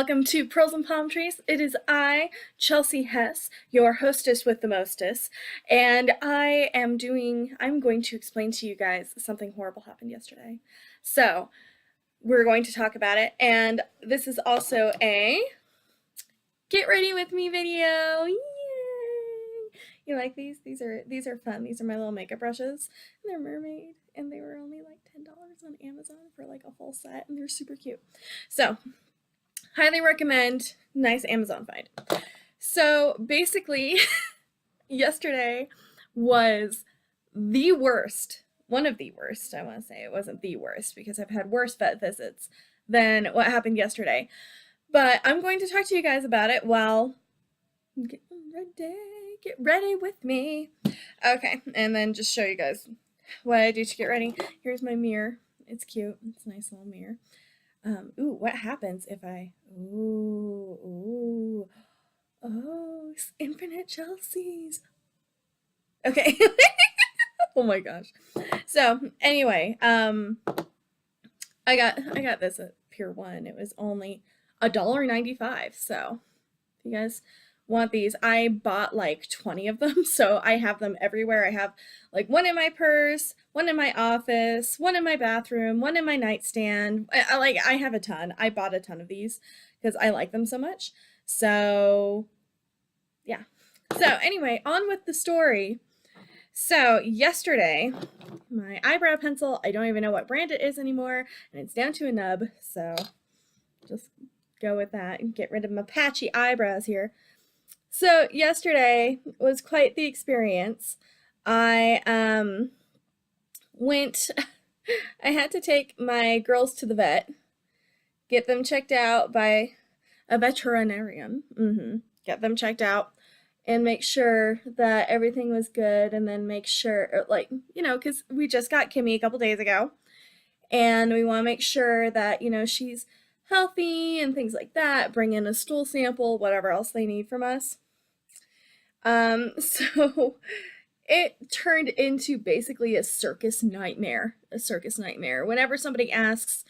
Welcome to Pearls and Palm Trees. It is I, Chelsea Hess, your hostess with the mostest, and I'm going to explain to you guys something horrible happened yesterday. So, we're going to talk about it, and this is also a get ready with me video. Yay! You like these? These are fun. These are my little makeup brushes. They're mermaid, and they were only like $10 on Amazon for like a full set, and they're super cute. So, highly recommend. Nice Amazon find. So basically, yesterday was the worst. One of the worst, I want to say. It wasn't the worst because I've had worse vet visits than what happened yesterday. But I'm going to talk to you guys about it while get ready with me. Okay, and then just show you guys what I do to get ready. Here's my mirror. It's cute. It's a nice little mirror. Ooh, what happens if oh, infinite Chelsea's. Okay. Oh my gosh. So anyway, I got this at Pier 1. It was only $1.95. So if you guys want these, I bought like 20 of them, so I have them everywhere. I have like one in my purse, one in my office, one in my bathroom, one in my nightstand. I have a ton. I bought a ton of these because I like them so much. So yeah. So anyway, on with the story. So yesterday, my eyebrow pencil, I don't even know what brand it is anymore, and it's down to a nub, so just go with that and get rid of my patchy eyebrows here. So yesterday was quite the experience. I had to take my girls to the vet, get them checked out by a veterinarian, get them checked out and make sure that everything was good, and then make sure, because we just got Kimmy a couple days ago, and we want to make sure that, she's healthy and things like that, bring in a stool sample, whatever else they need from us. So it turned into basically a circus nightmare. Whenever somebody asks,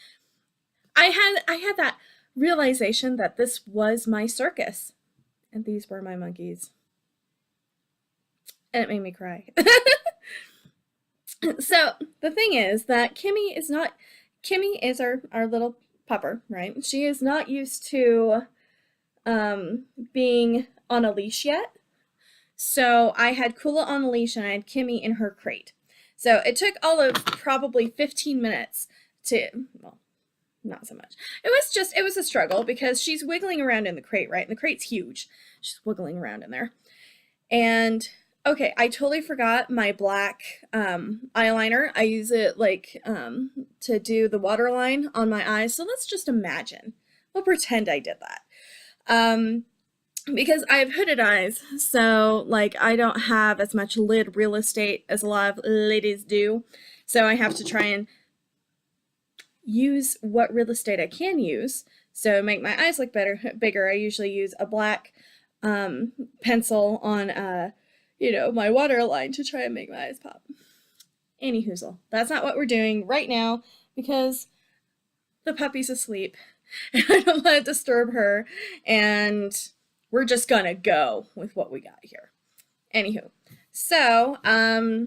I had that realization that this was my circus, and these were my monkeys. And it made me cry. So the thing is that Kimmy is our little pupper, right? She is not used to being on a leash yet. So I had Kula on the leash and I had Kimmy in her crate. So it took all of probably 15 minutes well, not so much. It was a struggle because she's wiggling around in the crate, right? And the crate's huge. She's wiggling around in there. And okay, I totally forgot my black eyeliner. I use it to do the waterline on my eyes. So let's just imagine. We'll pretend I did that. Because I have hooded eyes, so I don't have as much lid real estate as a lot of ladies do. So I have to try and use what real estate I can use. So make my eyes look bigger. I usually use a black pencil on my waterline to try and make my eyes pop. Anyhoozle, that's not what we're doing right now because the puppy's asleep and I don't want to disturb her, and we're just gonna go with what we got here. Anywho, so oh,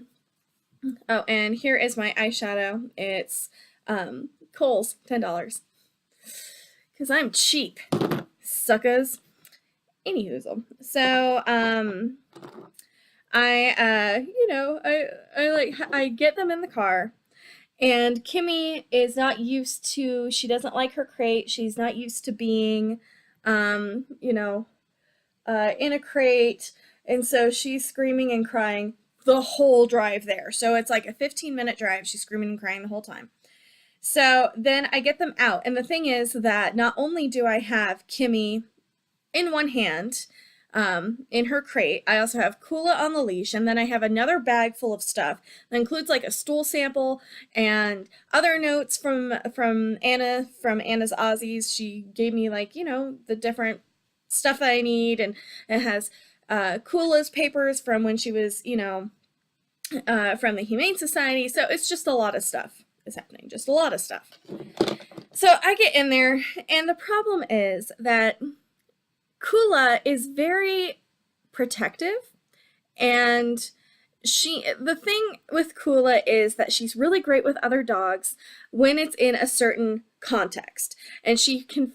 and here is my eyeshadow. It's Kohl's, $10, because I'm cheap, suckers. Anyhoozle, so I get them in the car, and Kimmy is not used to, she doesn't like her crate. She's not used to being, in a crate, and so she's screaming and crying the whole drive there. So it's like a 15-minute drive. She's screaming and crying the whole time. So then I get them out, and the thing is that not only do I have Kimmy in one hand, in her crate, I also have Kula on the leash, and then I have another bag full of stuff that includes a stool sample and other notes from Anna, from Anna's Aussies. She gave me the different stuff that I need, and it has Kula's papers from when she was from the Humane Society. So it's just a lot of stuff is happening, just a lot of stuff. So I get in there, and the problem is that Kula is very protective, and the thing with Kula is that she's really great with other dogs when it's in a certain context, and she can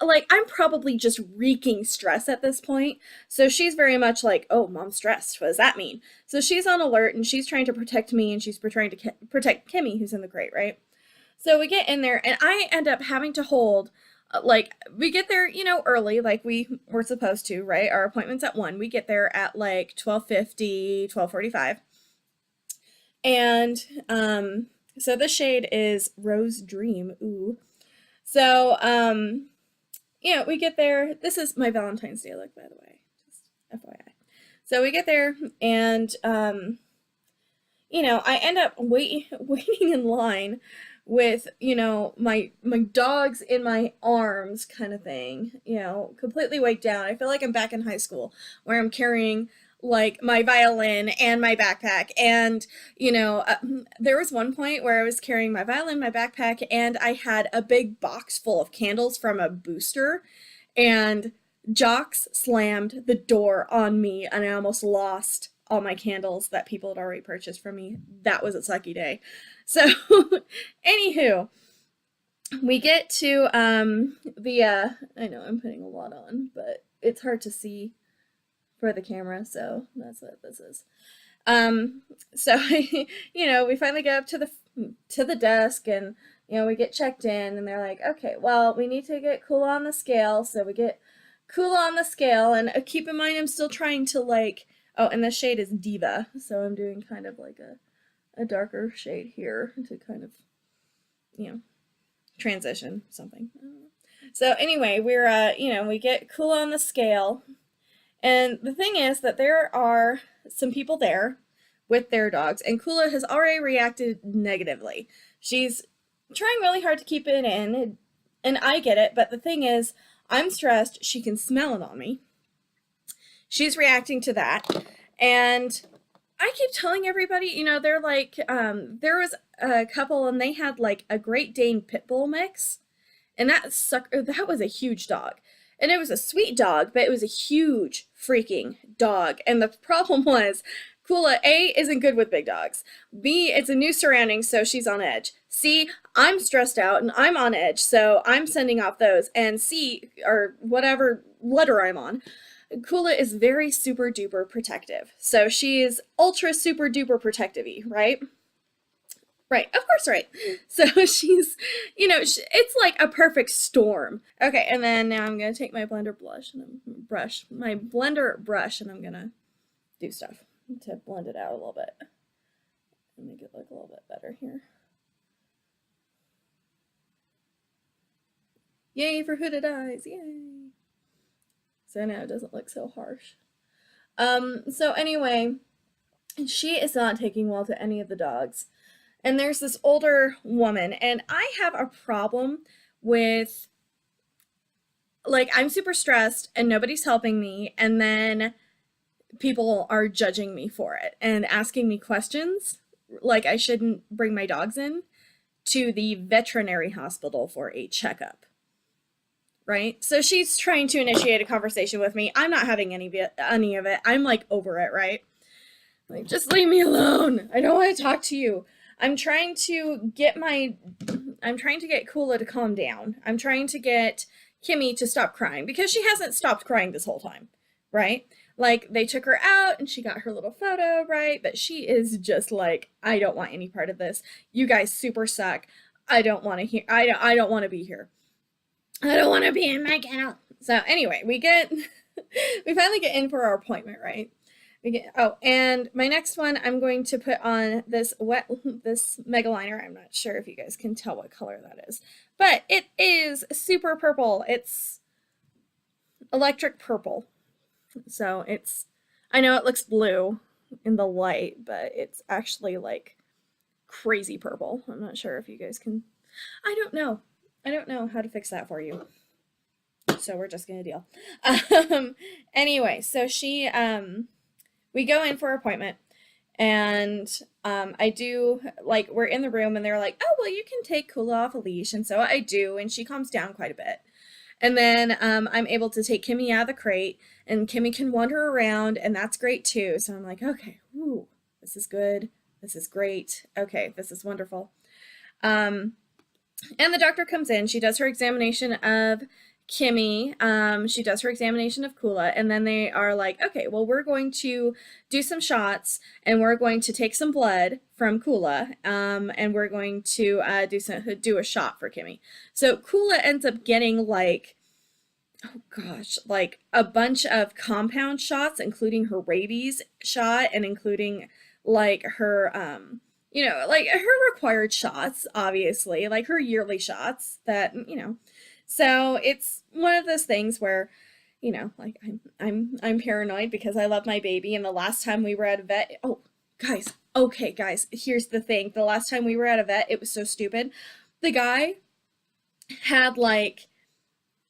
like, I'm probably just wreaking stress at this point, so she's very much like, oh, mom's stressed, what does that mean? So she's on alert, and she's trying to protect me, and she's trying to protect Kimmy, who's in the crate, right? So we get in there, and I end up having to hold, like, we get there, early, like we were supposed to, right? Our appointment's at 1. We get there at like 12:50, 12:45. And so the shade is Rose Dream. Ooh. So we get there. This is my Valentine's Day look, by the way. Just FYI. So we get there, and I end up waiting in line with, my dogs in my arms kind of thing, completely weighed down. I feel like I'm back in high school where I'm carrying like my violin and my backpack. And, there was one point where I was carrying my violin, my backpack, and I had a big box full of candles from a booster, and Jocks slammed the door on me, and I almost lost all my candles that people had already purchased from me. That was a sucky day. So, anywho, we get to I know I'm putting a lot on, but it's hard to see for the camera, so that's what this is. So we finally get up to the desk, and we get checked in, and they're like, okay, well, we need to get Kula on the scale. So we get Kula on the scale, and keep in mind I'm still trying to like, oh, and the shade is Diva, so I'm doing kind of like a darker shade here to kind of, transition something. So anyway, we're we get Kula on the scale, and the thing is that there are some people there with their dogs, and Kula has already reacted negatively. She's trying really hard to keep it in, and I get it, but the thing is, I'm stressed. She can smell it on me. She's reacting to that, and I keep telling everybody, they're like, there was a couple, and they had like a Great Dane Pit Bull mix, and that was a huge dog. And it was a sweet dog, but it was a huge freaking dog. And the problem was, Kula, A, isn't good with big dogs. B, it's a new surrounding, so she's on edge. C, I'm stressed out and I'm on edge, so I'm sending off those. And C, or whatever letter I'm on, Kula is very super duper protective. So she's ultra super duper protective-y, right? Right, of course, right. So she's, it's like a perfect storm. Okay, and then now I'm gonna take my blender brush and my blender brush, and I'm gonna do stuff to blend it out a little bit and make it look a little bit better here. Yay for hooded eyes! Yay! So now it doesn't look so harsh. So anyway, she is not taking well to any of the dogs. And there's this older woman, and I have a problem with, like, I'm super stressed and nobody's helping me, and then people are judging me for it and asking me questions like I shouldn't bring my dogs in to the veterinary hospital for a checkup. Right? So she's trying to initiate a conversation with me. I'm not having any of it. I'm like over it, right? Like, just leave me alone. I don't want to talk to you. I'm trying to get Kula to calm down. I'm trying to get Kimmy to stop crying, because she hasn't stopped crying this whole time, right? Like, they took her out and she got her little photo, right? But she is just like, I don't want any part of this. You guys super suck. I don't want to I don't want to be here. I don't want to be in my kennel. So anyway, we finally get in for our appointment, right? And my next one, I'm going to put on this mega liner. I'm not sure if you guys can tell what color that is, but it is super purple. It's electric purple. So I know it looks blue in the light, but it's actually like crazy purple. I'm not sure if you guys can, I don't know how to fix that for you. So we're just gonna deal. Anyway, so we go in for appointment, And I do, like, we're in the room and they're like, oh, well, you can take Kula off a leash. And so I do, and she calms down quite a bit. And then I'm able to take Kimmy out of the crate, and Kimmy can wander around, and that's great too. So I'm like, okay, whoo, this is good. This is great. Okay, this is wonderful. And the doctor comes in. She does her examination of Kimmy. She does her examination of Kula, and then they are like, okay, well, we're going to do some shots, and we're going to take some blood from Kula, and we're going to do a shot for Kimmy. So Kula ends up getting like, oh gosh, like a bunch of compound shots, including her rabies shot and including like her like her required shots, obviously, like her yearly shots that, so it's one of those things where, like I'm paranoid because I love my baby, and the last time we were at a vet, oh guys, okay guys, here's the thing. The last time we were at a vet, it was so stupid. The guy had like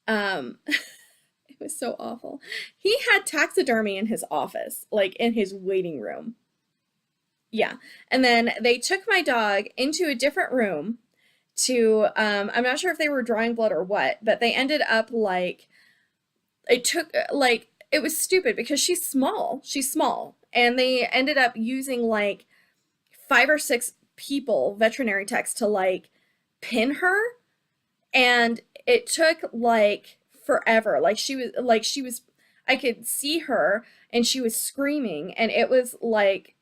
it was so awful. He had taxidermy in his office, like in his waiting room. Yeah. And then they took my dog into a different room to, I'm not sure if they were drawing blood or what, but they ended up like, it was stupid because she's small. She's small. And they ended up using like 5 or 6 people, veterinary techs, to like pin her. And it took like forever. I could see her and she was screaming, and it was like,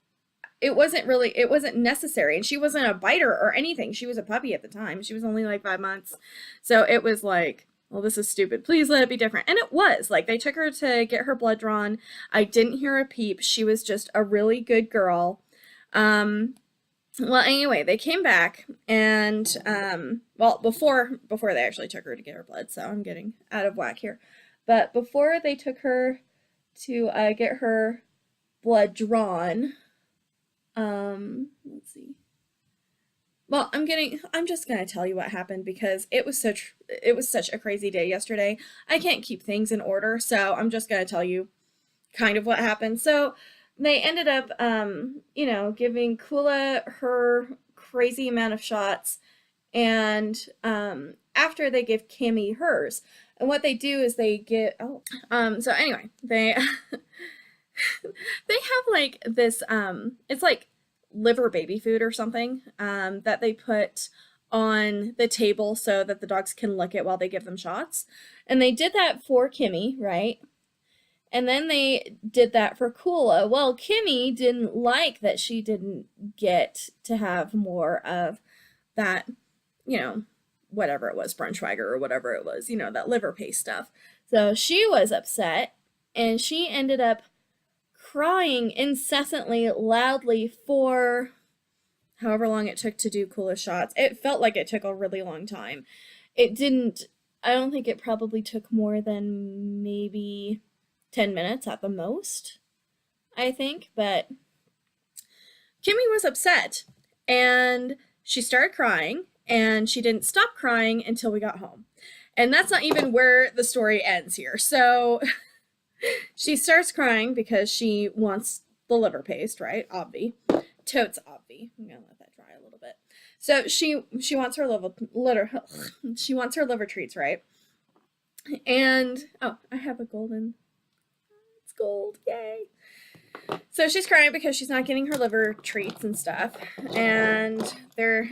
it wasn't necessary, and she wasn't a biter or anything. She was a puppy at the time. She was only like 5 months. So it was like, well, this is stupid. Please let it be different. And it was. Like, they took her to get her blood drawn. I didn't hear a peep. She was just a really good girl. Well, anyway, they came back, and before they actually took her to get her blood, so I'm getting out of whack here. But before they took her to get her blood drawn, let's see. Well, I'm just gonna tell you what happened because it was such a crazy day yesterday. I can't keep things in order, so I'm just gonna tell you kind of what happened. So they ended up, giving Kula her crazy amount of shots, and after they give Kimmy hers, and what they do is they get so anyway, they they have like this it's like liver baby food or something that they put on the table so that the dogs can lick it while they give them shots, and they did that for Kimmy, right? And then they did that for Kula. Well, Kimmy didn't like that she didn't get to have more of that, whatever it was, Brunschweiger or whatever it was, that liver paste stuff. So she was upset, and she ended up crying incessantly, loudly for however long it took to do Kula shots. It felt like it took a really long time. It didn't, I don't think it probably took more than maybe 10 minutes at the most, I think, but Kimmy was upset, and she started crying, and she didn't stop crying until we got home. And that's not even where the story ends here. So she starts crying because she wants the liver paste, right? Obvi. Totes obvi. I'm gonna let that dry a little bit. So she wants her she wants her liver treats, right? And oh, I have a golden, it's gold, yay. So she's crying because she's not getting her liver treats and stuff, and they're,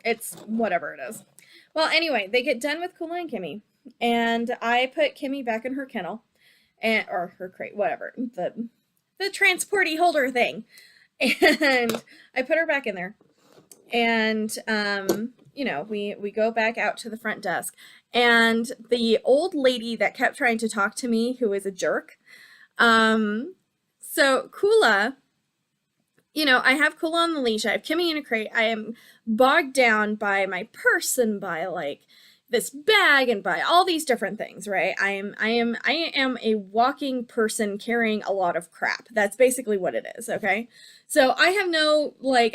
it's whatever it is. Well, anyway, they get done with Kula and Kimmy, and I put Kimmy back in her kennel, or her crate, whatever, the transporty holder thing, and I put her back in there, and we go back out to the front desk, and the old lady that kept trying to talk to me, who is a jerk, so Kula, I have Kula on the leash, I have Kimmy in a crate, I am bogged down by my purse and by like this bag and by all these different things, right? I am a walking person carrying a lot of crap. That's basically what it is, okay? So I have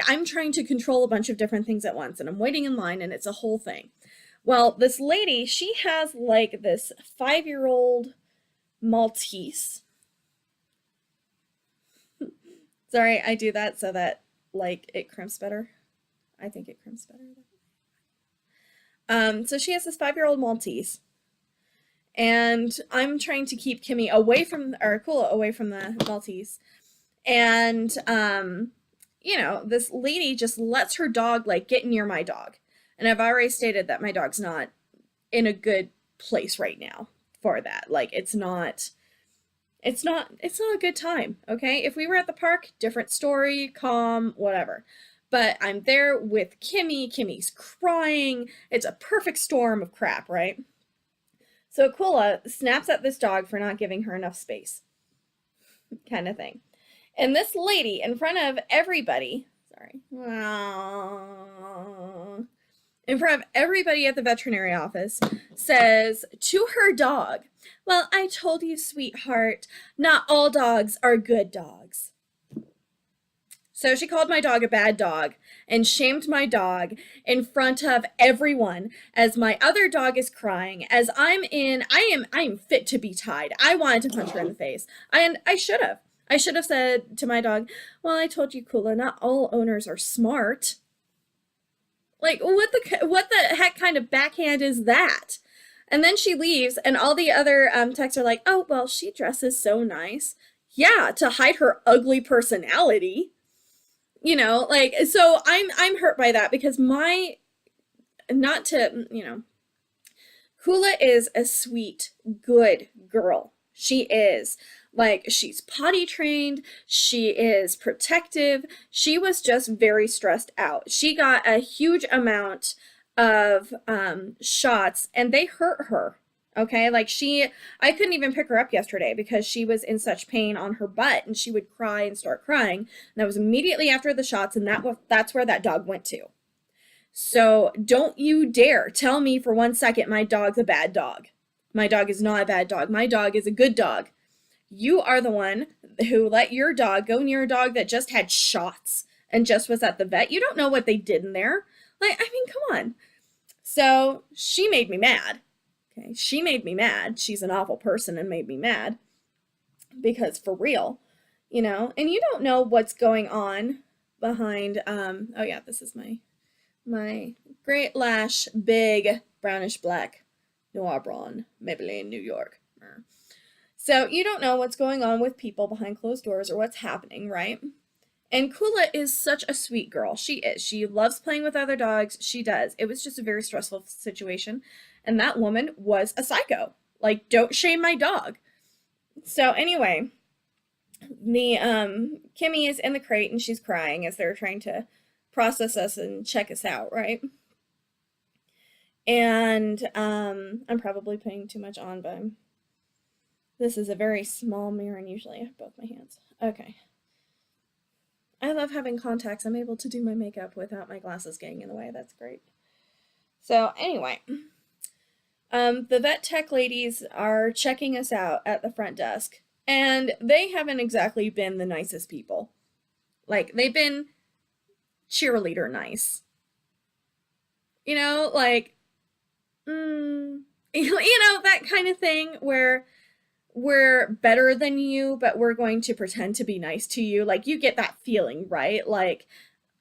I'm trying to control a bunch of different things at once, and I'm waiting in line, and it's a whole thing. Well, this lady, she has like this 5-year-old Maltese. Sorry, I do that so that like it crimps better. I think it crimps better. So she has this 5-year-old Maltese, and I'm trying to keep Kimmy away from, or Kula away from the Maltese. And this lady just lets her dog like get near my dog. And I've already stated that my dog's not in a good place right now for that. Like it's not a good time, okay? If we were at the park, different story, calm, whatever. But I'm there with Kimmy. Kimmy's crying. It's a perfect storm of crap, right? So Aquila snaps at this dog for not giving her enough space, kind of thing. And this lady, in front of everybody, sorry, in front of everybody at the veterinary office, says to her dog, "Well, I told you, sweetheart, not all dogs are good dogs." So she called my dog a bad dog and shamed my dog in front of everyone as my other dog is crying, as I am fit to be tied. I wanted to punch her in the face. And I should have. I should have said to my dog, "Well, I told you, Kula, not all owners are smart." Like, what the heck kind of backhand is that? And then she leaves, and all the other texts are like, "Oh, well, she dresses so nice." Yeah, to hide her ugly personality. So I'm hurt by that because not to, Kula is a sweet, good girl. She is. Like, she's potty trained, she is protective, she was just very stressed out. She got a huge amount of shots, and they hurt her, okay? Like, I couldn't even pick her up yesterday because she was in such pain on her butt, and she would cry and start crying, and that was immediately after the shots, and that's where that dog went to. So don't you dare tell me for 1 second my dog's a bad dog. My dog is not a bad dog. My dog is a good dog. You are the one who let your dog go near a dog that just had shots and just was at the vet. You don't know what they did in there. Like, I mean, come on. So she made me mad. Okay, she made me mad. She's an awful person and made me mad because for real, and you don't know what's going on behind. Oh yeah, this is my Great Lash, big brownish black Noir Braun, Maybelline, New York. So you don't know what's going on with people behind closed doors or what's happening, right? And Kula is such a sweet girl. She is. She loves playing with other dogs. She does. It was just a very stressful situation. And that woman was a psycho. Like, don't shame my dog. So anyway, the Kimmy is in the crate and she's crying as they're trying to process us and check us out, right? And I'm probably putting too much on, but this is a very small mirror, and usually I have both my hands. Okay. I love having contacts. I'm able to do my makeup without my glasses getting in the way. That's great. So anyway, the vet tech ladies are checking us out at the front desk, and they haven't exactly been the nicest people. Like, they've been cheerleader nice. That kind of thing where we're better than you, but we're going to pretend to be nice to you. Like, you get that feeling, right? Like,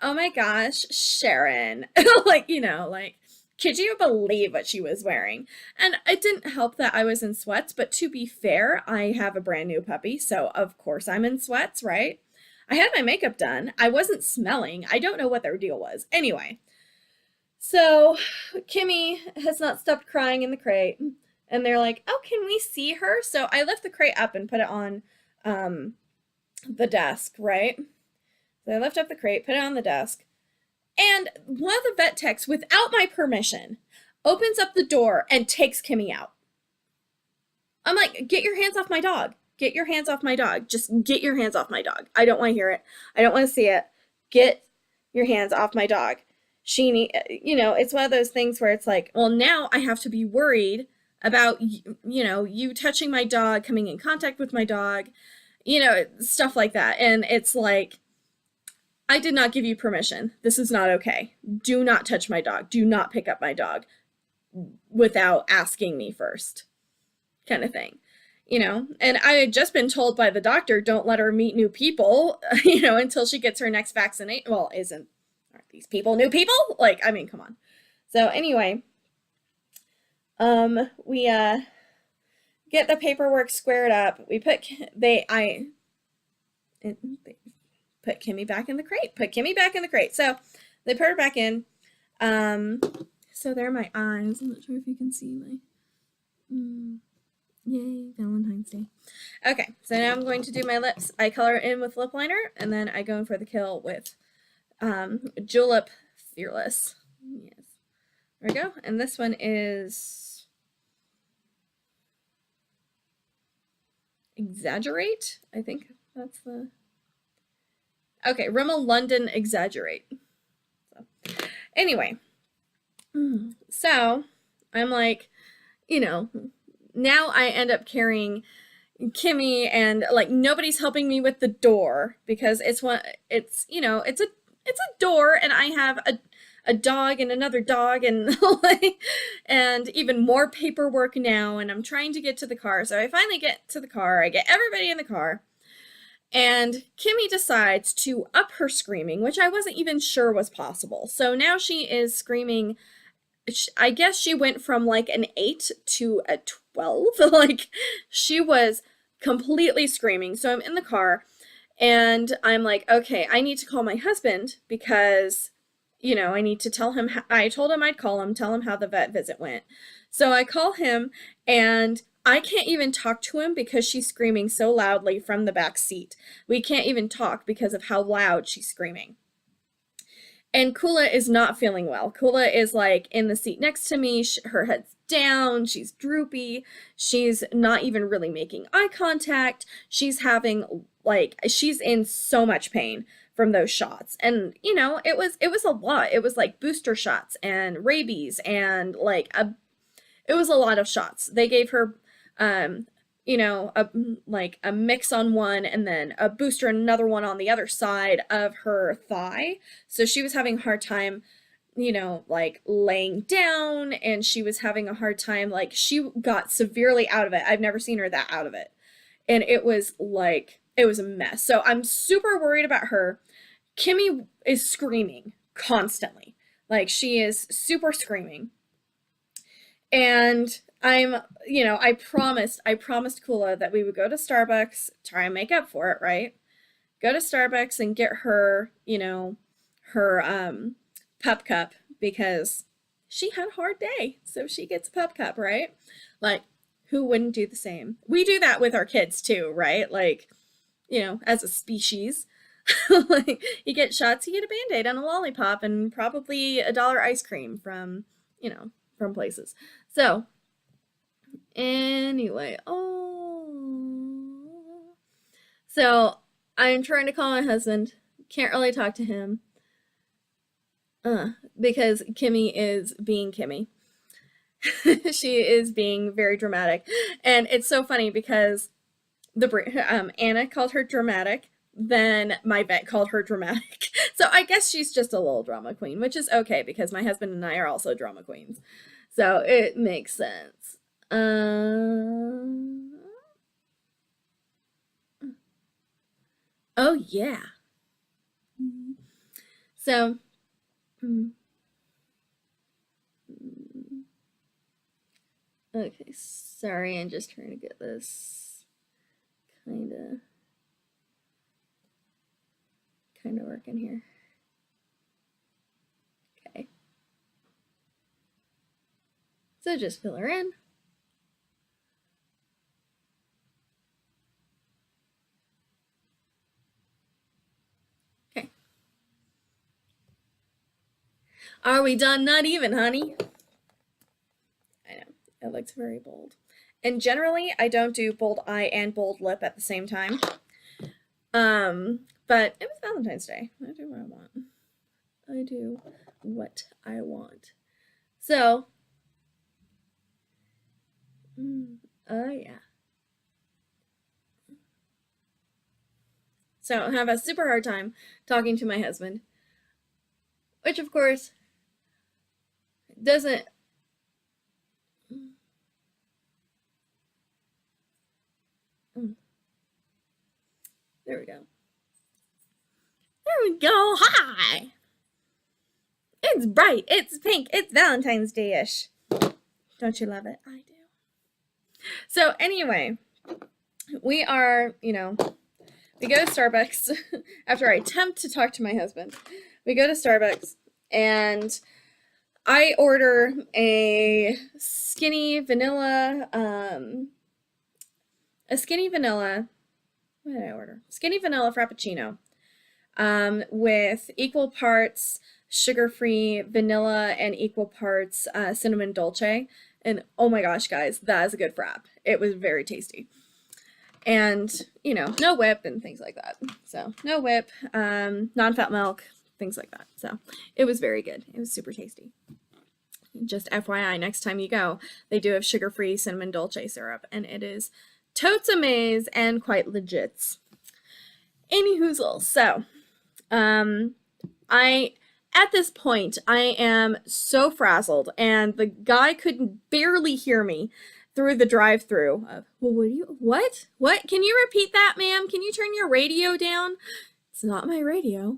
oh my gosh, Sharon. Could you believe what she was wearing? And it didn't help that I was in sweats, but to be fair, I have a brand new puppy, so of course I'm in sweats, right? I had my makeup done. I wasn't smelling. I don't know what their deal was. Anyway, so Kimmy has not stopped crying in the crate. And they're like, "Oh, can we see her?" So I lift the crate up and put it on the desk, right? So I lift up the crate, put it on the desk. And one of the vet techs, without my permission, opens up the door and takes Kimmy out. I'm like, "Get your hands off my dog. Get your hands off my dog. Just get your hands off my dog. I don't want to hear it. I don't want to see it. Get your hands off my dog." It's one of those things where it's like, well, now I have to be worried about, you touching my dog, coming in contact with my dog, stuff like that. And it's like, I did not give you permission. This is not okay. Do not touch my dog. Do not pick up my dog without asking me first, kind of thing. you know, and I had just been told by the doctor, don't let her meet new people, you know, until she gets her next vaccination. Well, aren't these people new people? Like, I mean, come on. So anyway, we get the paperwork squared up. We put they put Kimmy back in the crate. Put Kimmy back in the crate. So they put her back in. Um, so there are my eyes. I'm not sure if you can see my. Yay, Valentine's Day. Okay, so now I'm going to do my lips. I color in with lip liner, and then I go in for the kill with Julep Fearless. Yes. There we go. And this one is Exaggerate. I think that's the. Okay, Rimmel London Exaggerate. So, anyway, so I'm like, you know, now I end up carrying Kimmy, and like nobody's helping me with the door because it's a door, and I have a dog and another dog, and like, and even more paperwork now, and I'm trying to get to the car. So I finally get to the car. I get everybody in the car, and Kimmy decides to up her screaming, which I wasn't even sure was possible. So now she is screaming. I guess she went from like an 8 to a 12. Like, she was completely screaming. So I'm in the car, and I'm like, okay, I need to call my husband because, you know, I need to tell him. I told him I'd call him, tell him how the vet visit went. So I call him, and I can't even talk to him because she's screaming so loudly from the back seat. We can't even talk because of how loud she's screaming. And Kula is not feeling well. Kula is like in the seat next to me. Her head's down. She's droopy. She's not even really making eye contact. She's having she's in so much pain from those shots. And you know, it was a lot. It was like booster shots and rabies, and it was a lot of shots. They gave her you know, a mix on one, and then a booster and another one on the other side of her thigh. So she was having a hard time, you know, like laying down, and she was having a hard time, like she got severely out of it. I've never seen her that out of it. And it was a mess. So I'm super worried about her. Kimmy is screaming constantly. Like, she is super screaming. And I promised Kula that we would go to Starbucks, try and make up for it, right? Go to Starbucks and get her, you know, her pup cup, because she had a hard day. So she gets a pup cup, right? Like, who wouldn't do the same? We do that with our kids too, right? Like, you know, as a species. Like, you get shots, you get a Band-Aid and a lollipop, and probably $1 ice cream from, you know, from places. So anyway, so I'm trying to call my husband. Can't really talk to him because Kimmy is being Kimmy. She is being very dramatic, and it's so funny because Anna called her dramatic. Then my vet called her dramatic. So I guess she's just a little drama queen, which is okay because my husband and I are also drama queens. So it makes sense. Oh yeah. So okay, sorry, I'm just trying to get this kind of working here. Okay. So just fill her in. Okay. Are we done? Not even, honey. I know. It looks very bold. And generally, I don't do bold eye and bold lip at the same time. But it was Valentine's Day. I do what I want. I do what I want. So, oh yeah. So I have a super hard time talking to my husband, which of course doesn't There we go. There we go. Hi. It's bright. It's pink. It's Valentine's Day-ish. Don't you love it? I do. So anyway, we are, we go to Starbucks after I attempt to talk to my husband. We go to Starbucks and I order a skinny vanilla, what did I order? Skinny vanilla Frappuccino, with equal parts sugar-free vanilla and equal parts cinnamon dolce. And oh my gosh, guys, that is a good frap. It was very tasty. And, no whip and things like that. So no whip, non-fat milk, things like that. So it was very good. It was super tasty. Just FYI, next time you go, they do have sugar-free cinnamon dolce syrup, and it is totes amaze and quite legit. Anyhoozle, so at this point, I am so frazzled, and the guy could barely hear me through the drive-through. What? Can you repeat that, ma'am? Can you turn your radio down? It's not my radio.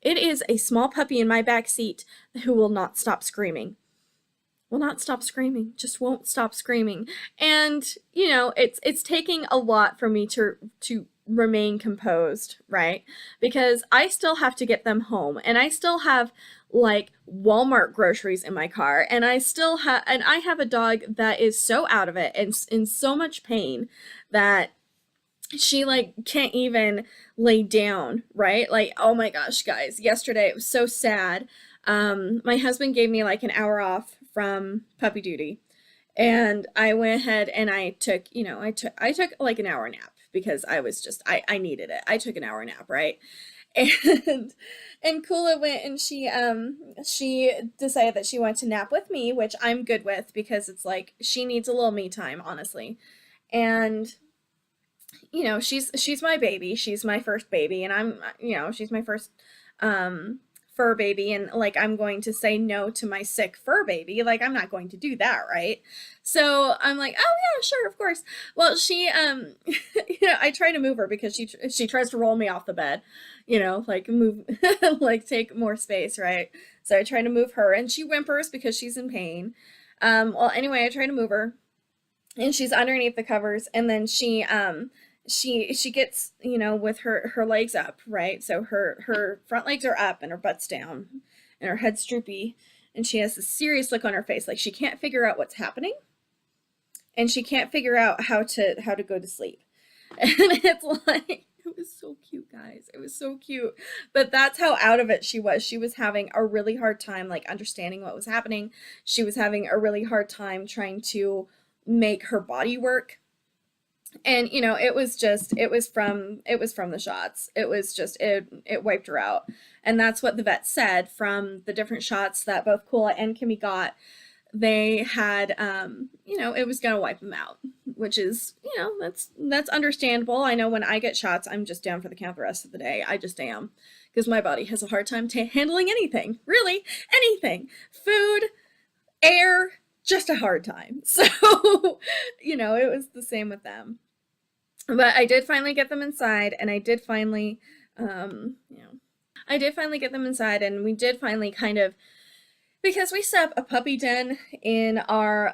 It is a small puppy in my back seat who will not stop screaming. Just won't stop screaming. And, it's taking a lot for me to remain composed, right? Because I still have to get them home, and I still have like Walmart groceries in my car, and I have a dog that is so out of it and in so much pain that she like can't even lay down, right? Like, oh my gosh, guys, yesterday it was so sad. My husband gave me like an hour off from puppy duty, and I went ahead and I took like an hour nap because I needed it. I took an hour nap, right? And Kula went and she decided that she wanted to nap with me, which I'm good with because it's like she needs a little me time, honestly. And she's my baby. She's my first baby, and she's my first fur baby, and like I'm going to say no to my sick fur baby. Like I'm not going to do that, right? So I'm like, oh yeah, sure, of course. Well, she I try to move her because she tries to roll me off the bed, like move like take more space, right? So I try to move her, and she whimpers because she's in pain. Well, anyway, I try to move her, and she's underneath the covers, and then she gets, with her legs up, right? So her front legs are up and her butt's down and her head's droopy, and she has this serious look on her face, like she can't figure out what's happening, and she can't figure out how to go to sleep. And it's like, it was so cute, guys. It was so cute. But that's how out of it she was. She was having a really hard time like understanding what was happening. She was having a really hard time trying to make her body work. And it was from the shots. It wiped her out. And that's what the vet said from the different shots that both Kula and Kimmy got. They had it was gonna wipe them out, which is, that's understandable. I know when I get shots, I'm just down for the count the rest of the day. I just am, because my body has a hard time handling anything, really anything. Food, air, just a hard time. So, it was the same with them. But I did finally get them inside, and I did finally, get them inside, and we did finally kind of, because we set up a puppy den in our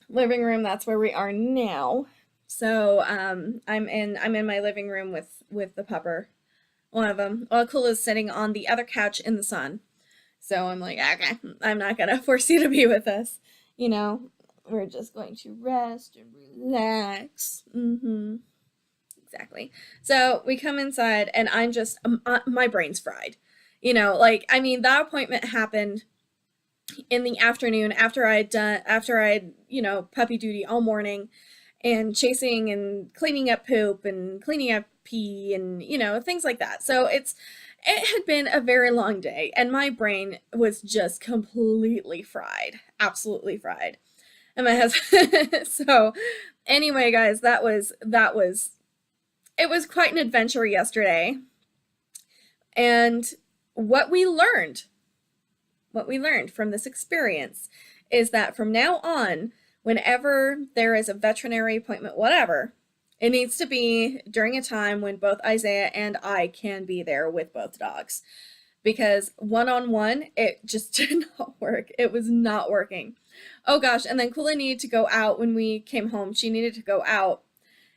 living room. That's where we are now. So I'm in my living room with the pupper, one of them. Well, Kula's sitting on the other couch in the sun. So I'm like, okay, I'm not gonna force you to be with us. We're just going to rest and relax. Exactly. So we come inside, and I'm just, my brain's fried. That appointment happened in the afternoon after I'd puppy duty all morning, and chasing and cleaning up poop and cleaning up pee and, things like that. So it had been a very long day, and my brain was just completely fried, absolutely fried. And my husband, so anyway, guys, it was quite an adventure yesterday. And what we learned from this experience is that from now on, whenever there is a veterinary appointment, whatever, It needs to be during a time when both Isaiah and I can be there with both dogs. Because one-on-one, it just did not work. It was not working. Oh gosh, and then Kula needed to go out when we came home. She needed to go out.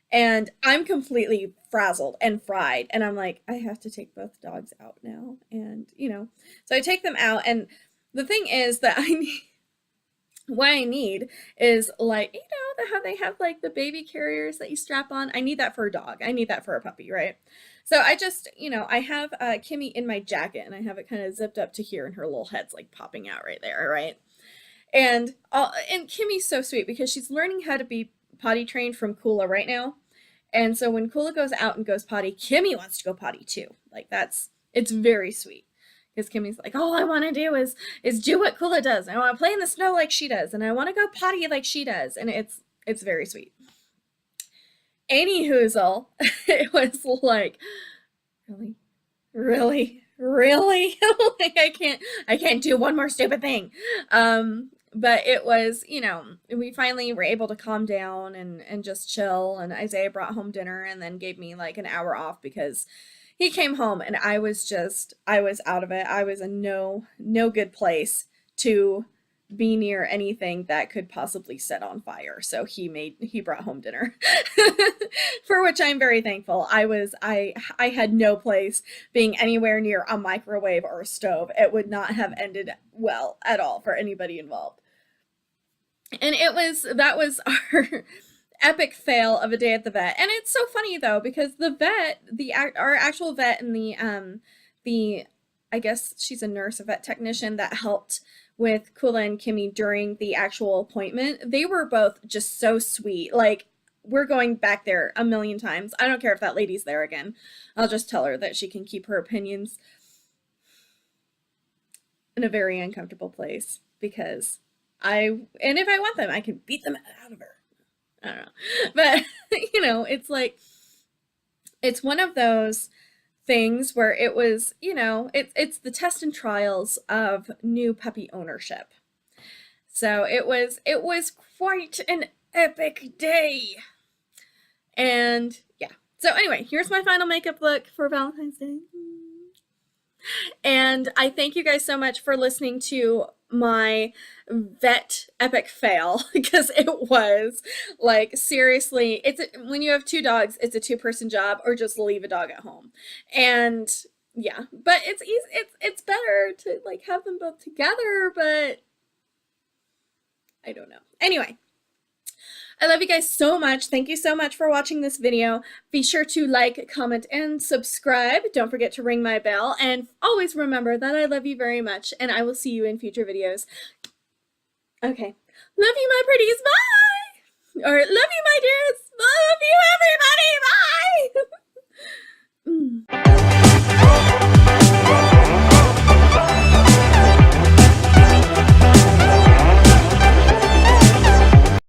And I'm completely frazzled and fried. And I'm like, I have to take both dogs out now. And, so I take them out. And the thing is that what I need is like, how they have like the baby carriers that you strap on. I need that for a dog. I need that for a puppy, right? So I just, I have Kimmy in my jacket and I have it kind of zipped up to here and her little head's like popping out right there, right? And Kimmy's so sweet because she's learning how to be potty trained from Kula right now. And so when Kula goes out and goes potty, Kimmy wants to go potty too. Like it's very sweet. Because Kimmy's like, all I want to do is do what Kula does. I want to play in the snow like she does, and I want to go potty like she does, and it's very sweet. Any hoozle, it was like, really, like I can't do one more stupid thing. But it was, we finally were able to calm down and just chill. And Isaiah brought home dinner and then gave me like an hour off because he came home and I was out of it. I was in no good place to be near anything that could possibly set on fire. So he brought home dinner for which I'm very thankful. I had no place being anywhere near a microwave or a stove. It would not have ended well at all for anybody involved. And that was our epic fail of a day at the vet. And it's so funny though, because the vet, our actual vet and the I guess she's a nurse, a vet technician that helped with Kula and Kimmy during the actual appointment, they were both just so sweet. Like, we're going back there a million times. I don't care if that lady's there again. I'll just tell her that she can keep her opinions in a very uncomfortable place because and if I want them, I can beat them out of her. I don't know. But, it's like, it's one of those things where it was, it's the test and trials of new puppy ownership. So it was quite an epic day. And yeah. So anyway, here's my final makeup look for Valentine's Day. And I thank you guys so much for listening to my vet epic fail because it was like, seriously, when you have two dogs, it's a two-person job, or just leave a dog at home. And yeah, but it's easy, it's better to like have them both together, but I don't know. Anyway, I love you guys so much. Thank you so much for watching this video. Be sure to like, comment, and subscribe. Don't forget to ring my bell. And always remember that I love you very much, and I will see you in future videos. Okay. Love you, my pretties. Bye! Or love you, my dears. Bye!